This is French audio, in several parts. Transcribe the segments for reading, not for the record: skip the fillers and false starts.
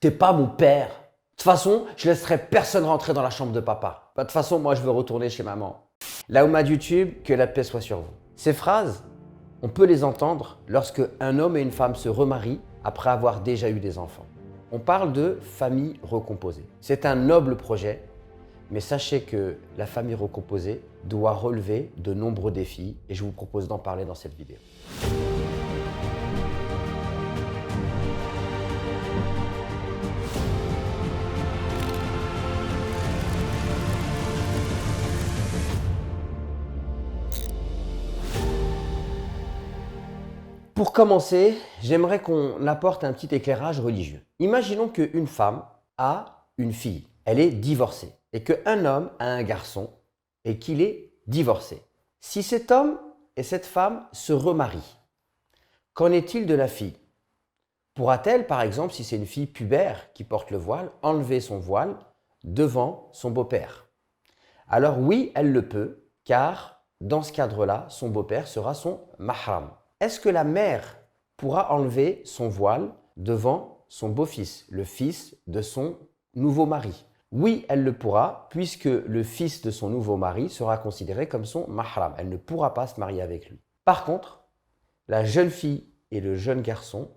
t'es pas mon père. De toute façon, je laisserai personne rentrer dans la chambre de papa. De toute façon, moi, je veux retourner chez maman. La Oumma YouTube, que la paix soit sur vous. Ces phrases, on peut les entendre lorsque un homme et une femme se remarient après avoir déjà eu des enfants. On parle de famille recomposée. C'est un noble projet, mais sachez que la famille recomposée doit relever de nombreux défis et je vous propose d'en parler dans cette vidéo. Pour commencer, j'aimerais qu'on apporte un petit éclairage religieux. Imaginons qu'une femme a une fille, elle est divorcée, et qu'un homme a un garçon et qu'il est divorcé. Si cet homme et cette femme se remarient, qu'en est-il de la fille? Pourra-t-elle, par exemple, si c'est une fille pubère qui porte le voile, enlever son voile devant son beau-père? Alors oui, elle le peut, car dans ce cadre-là, son beau-père sera son mahram. Est-ce que la mère pourra enlever son voile devant son beau-fils, le fils de son nouveau mari? Oui, elle le pourra, puisque le fils de son nouveau mari sera considéré comme son mahram. Elle ne pourra pas se marier avec lui. Par contre, la jeune fille et le jeune garçon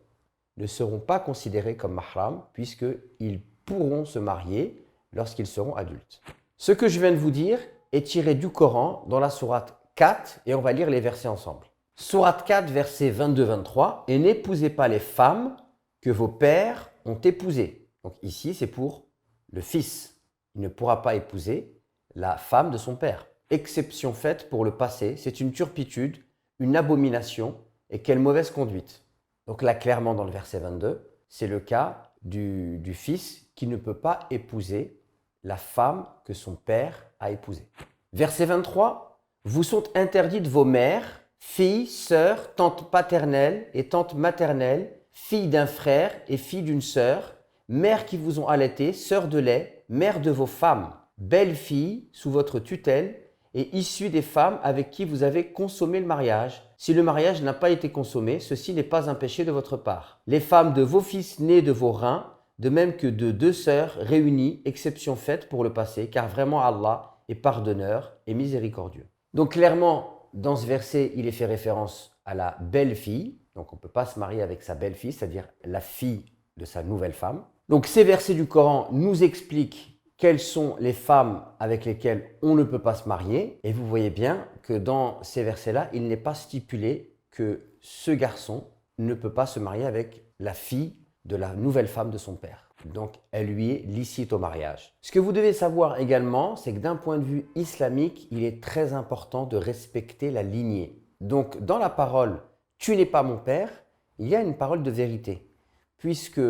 ne seront pas considérés comme mahram, puisqu'ils pourront se marier lorsqu'ils seront adultes. Ce que je viens de vous dire est tiré du Coran dans la sourate 4 et on va lire les versets ensemble. Sourate 4, versets 22-23, et n'épousez pas les femmes que vos pères ont épousées. Donc ici, c'est pour le fils. Il ne pourra pas épouser la femme de son père. Exception faite pour le passé, c'est une turpitude, une abomination et quelle mauvaise conduite. Donc là, clairement, dans le verset 22, c'est le cas du fils qui ne peut pas épouser la femme que son père a épousée. Verset 23, vous sont interdites vos mères, filles, sœurs, tantes paternelles et tantes maternelles, filles d'un frère et filles d'une sœur, mères qui vous ont allaité, sœurs de lait, mères de vos femmes, belles filles sous votre tutelle et issues des femmes avec qui vous avez consommé le mariage. Si le mariage n'a pas été consommé, ceci n'est pas un péché de votre part. Les femmes de vos fils nés de vos reins, de même que de deux sœurs réunies, exception faite pour le passé, car vraiment Allah est pardonneur et miséricordieux. Donc clairement, dans ce verset, il est fait référence à la belle-fille. Donc on ne peut pas se marier avec sa belle-fille, c'est-à-dire la fille de sa nouvelle femme. Donc ces versets du Coran nous expliquent quelles sont les femmes avec lesquelles on ne peut pas se marier. Et vous voyez bien que dans ces versets-là, il n'est pas stipulé que ce garçon ne peut pas se marier avec la fille de la nouvelle femme de son père. Donc, elle lui est licite au mariage. Ce que vous devez savoir également, c'est que d'un point de vue islamique, il est très important de respecter la lignée. Donc, dans la parole « tu n'es pas mon père », il y a une parole de vérité, puisque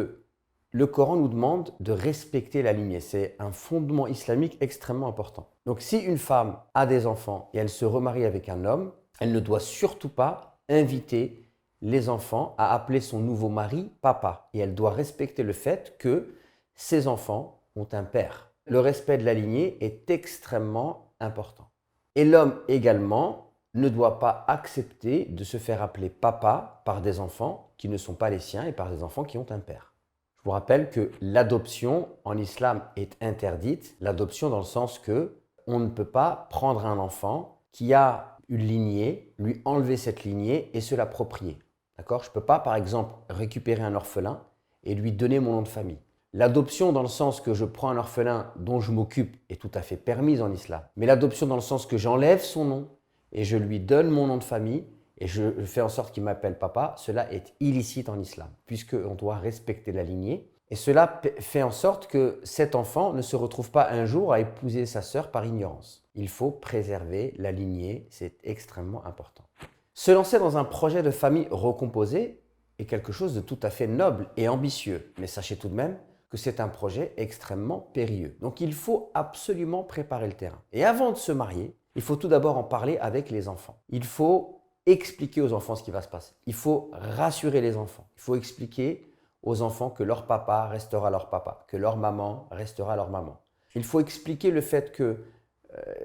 le Coran nous demande de respecter la lignée. C'est un fondement islamique extrêmement important. Donc, si une femme a des enfants et elle se remarie avec un homme, elle ne doit surtout pas inviter les enfants à appeler son nouveau mari papa. Et elle doit respecter le fait que ses enfants ont un père. Le respect de la lignée est extrêmement important. Et l'homme également ne doit pas accepter de se faire appeler papa par des enfants qui ne sont pas les siens et par des enfants qui ont un père. Je vous rappelle que l'adoption en islam est interdite. L'adoption dans le sens que on ne peut pas prendre un enfant qui a une lignée, lui enlever cette lignée et se l'approprier. D'accord? Je ne peux pas, par exemple, récupérer un orphelin et lui donner mon nom de famille. L'adoption dans le sens que je prends un orphelin dont je m'occupe est tout à fait permise en islam. Mais l'adoption dans le sens que j'enlève son nom et je lui donne mon nom de famille et je fais en sorte qu'il m'appelle papa, cela est illicite en islam, puisqu'on doit respecter la lignée. Et cela fait en sorte que cet enfant ne se retrouve pas un jour à épouser sa sœur par ignorance. Il faut préserver la lignée, c'est extrêmement important. Se lancer dans un projet de famille recomposée est quelque chose de tout à fait noble et ambitieux. Mais sachez tout de même que c'est un projet extrêmement périlleux. Donc il faut absolument préparer le terrain. Et avant de se marier, il faut tout d'abord en parler avec les enfants. Il faut expliquer aux enfants ce qui va se passer. Il faut rassurer les enfants. Il faut expliquer aux enfants que leur papa restera leur papa, que leur maman restera leur maman. Il faut expliquer le fait que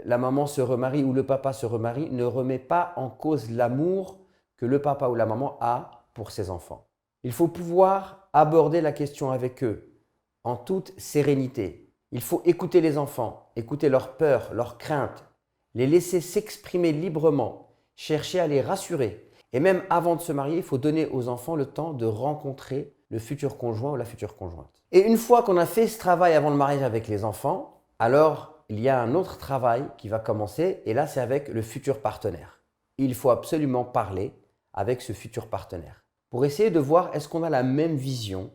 la maman se remarie ou le papa se remarie ne remet pas en cause l'amour que le papa ou la maman a pour ses enfants. Il faut pouvoir aborder la question avec eux en toute sérénité. Il faut écouter les enfants, écouter leurs peurs, leurs craintes, les laisser s'exprimer librement, chercher à les rassurer. Et même avant de se marier, il faut donner aux enfants le temps de rencontrer le futur conjoint ou la future conjointe. Et une fois qu'on a fait ce travail avant le mariage avec les enfants, alors il y a un autre travail qui va commencer et là c'est avec le futur partenaire. Il faut absolument parler avec ce futur partenaire pour essayer de voir est-ce qu'on a la même vision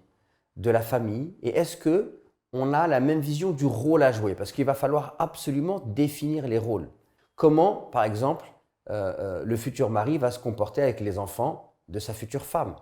de la famille et est-ce qu'on a la même vision du rôle à jouer parce qu'il va falloir absolument définir les rôles. Comment, par exemple, le futur mari va se comporter avec les enfants de sa future femme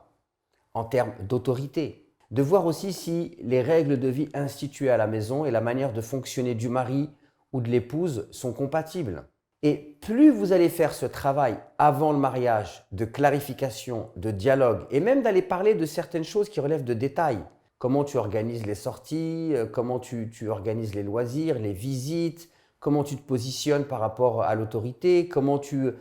en termes d'autorité. De voir aussi si les règles de vie instituées à la maison et la manière de fonctionner du mari ou de l'épouse sont compatibles. Et plus vous allez faire ce travail avant le mariage de clarification, de dialogue et même d'aller parler de certaines choses qui relèvent de détails, comment tu organises les sorties, comment tu organises les loisirs, les visites, comment tu te positionnes par rapport à l'autorité, comment tu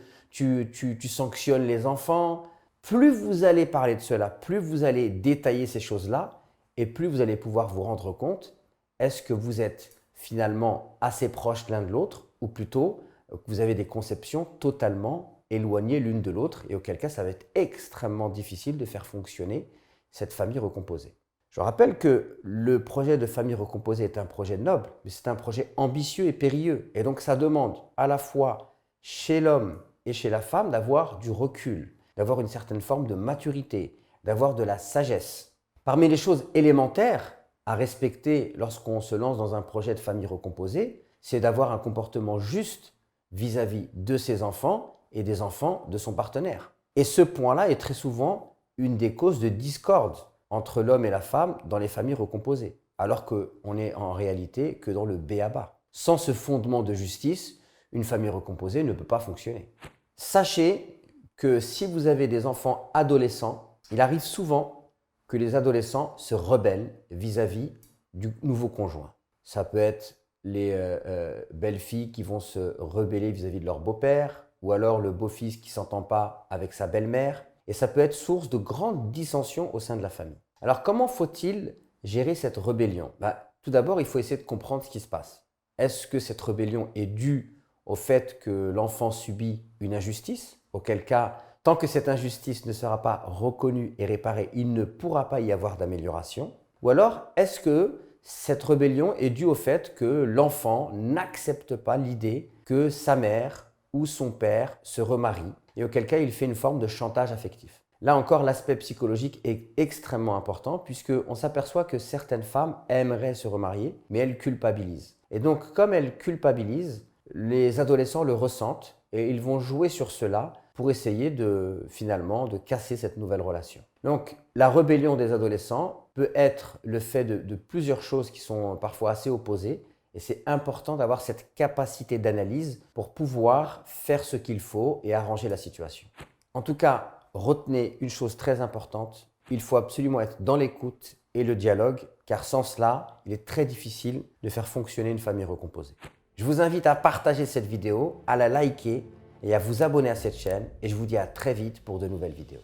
sanctionnes les enfants. Plus vous allez parler de cela, plus vous allez détailler ces choses-là et plus vous allez pouvoir vous rendre compte, est-ce que vous êtes finalement assez proches l'un de l'autre ou plutôt que vous avez des conceptions totalement éloignées l'une de l'autre et auquel cas ça va être extrêmement difficile de faire fonctionner cette famille recomposée. Je rappelle que le projet de famille recomposée est un projet noble, mais c'est un projet ambitieux et périlleux. Et donc ça demande à la fois chez l'homme et chez la femme d'avoir du recul, d'avoir une certaine forme de maturité, d'avoir de la sagesse. Parmi les choses élémentaires à respecter lorsqu'on se lance dans un projet de famille recomposée, c'est d'avoir un comportement juste vis-à-vis de ses enfants et des enfants de son partenaire. Et ce point-là est très souvent une des causes de discorde entre l'homme et la femme dans les familles recomposées, alors qu'on n'est en réalité que dans le b.a.-ba. Sans ce fondement de justice, une famille recomposée ne peut pas fonctionner. Sachez que si vous avez des enfants adolescents, il arrive souvent que les adolescents se rebellent vis-à-vis du nouveau conjoint. Ça peut être les belles-filles qui vont se rebeller vis-à-vis de leur beau-père, ou alors le beau-fils qui ne s'entend pas avec sa belle-mère, et ça peut être source de grandes dissensions au sein de la famille. Alors comment faut-il gérer cette rébellion? Tout d'abord, il faut essayer de comprendre ce qui se passe. Est-ce que cette rébellion est due au fait que l'enfant subit une injustice? Auquel cas, tant que cette injustice ne sera pas reconnue et réparée, il ne pourra pas y avoir d'amélioration. Ou alors, est-ce que cette rébellion est due au fait que l'enfant n'accepte pas l'idée que sa mère ou son père se remarie et auquel cas il fait une forme de chantage affectif? Là encore, l'aspect psychologique est extrêmement important puisqu'on s'aperçoit que certaines femmes aimeraient se remarier, mais elles culpabilisent. Et donc, comme elles culpabilisent, les adolescents le ressentent et ils vont jouer sur cela pour essayer finalement de casser cette nouvelle relation. Donc, la rébellion des adolescents peut être le fait de plusieurs choses qui sont parfois assez opposées et c'est important d'avoir cette capacité d'analyse pour pouvoir faire ce qu'il faut et arranger la situation. En tout cas, retenez une chose très importante, il faut absolument être dans l'écoute et le dialogue car sans cela, il est très difficile de faire fonctionner une famille recomposée. Je vous invite à partager cette vidéo, à la liker et à vous abonner à cette chaîne et je vous dis à très vite pour de nouvelles vidéos.